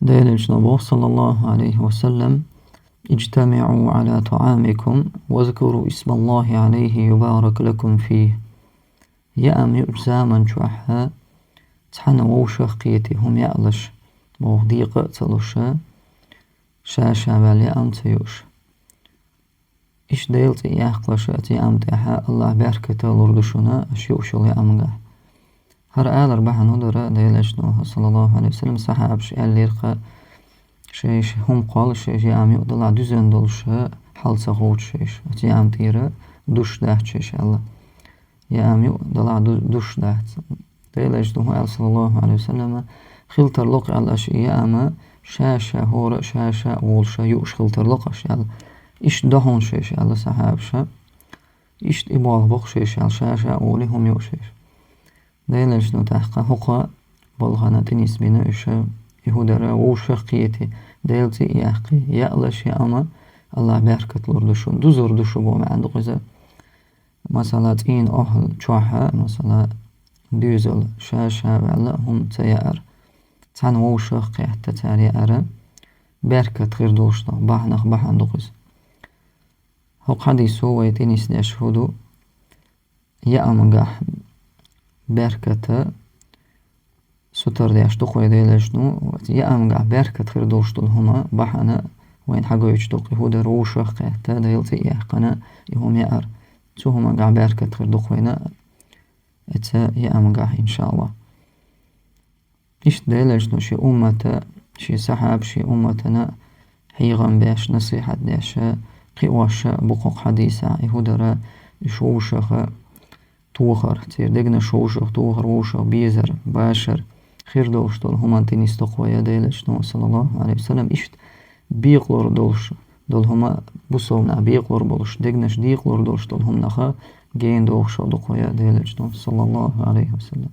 ديل نبوه صلى الله عليه وسلم: اجتمعوا على طعامكم واذكروا اسم الله عليه يبارك لكم فيه. يأم يؤجزامن شوحها تحن ووشخ قيتي هم يألش موضيق تلوشا شاشا بالي أنت يوش إيش ديلتي يحقلش أتي أمتحا الله بركة لردشنا أشيوشل يأمغا هر آلر بحن هدر ديلشنوه صلى الله عليه وسلم صحابش الليرقى شيش هم قال شيش يأم يؤدل دوزن دولشا حال سخوت شيش أتي أمتيرا دوش داحت شيش الله يأم يؤدل دوش داحت ديلشنوه صلى الله عليه وسلم خلتر لق على الأشياء أما شاشة هورا شاشة أولشا يوش خلتر لقش يلا إيش دهون شيش يلا صحابشا إيش إبوال بق شيش يلا شاشة أولي هم يوشيش ديلشنو تحقا هقا بالغانا تنيس بنا إيشا يهودرا ووشا قيتي ديلتي يحقي يألش يا أما الله بركة لردشون دوزر دشو بو معندو غزا مثلا تين أهل شوحا مثلا دوزل شاشة وعلا هم تيار تان ووشا قيحتا تاري أرا بركة غير دوشنا بحنخ بحن دوغز هق حديثو ويتينيس يشهدو يا أمغاح بركة ستر ديش دقوي ديلشنو يا أمغاح بركة غير دوشتو هما بحنا وين حقو يجدوق يهودا روشا قيحتا ديلتي إحقنا يهم يأر تو هما قاع بركة غير دوقوينا إتا يا أمغاح إن شاء الله إيش ديلشنو شي أمتا شي سحاب شي أمتنا حيغم باش نصيحة ديش قواش بقوق حديثة يهودرا شوشخ توخر تير دقنا شوشخ توخر ووشخ بيزر باشر خير دوشتول هما تنيس تقويا ديلشنو صلى الله عليه وسلم إشت بيقلور دولش دول هما بوصونا بيقلور بولش دقناش ديقلور دولش دول هم نخا جين دوخشو دقويا ديلشنو صلى الله عليه وسلم.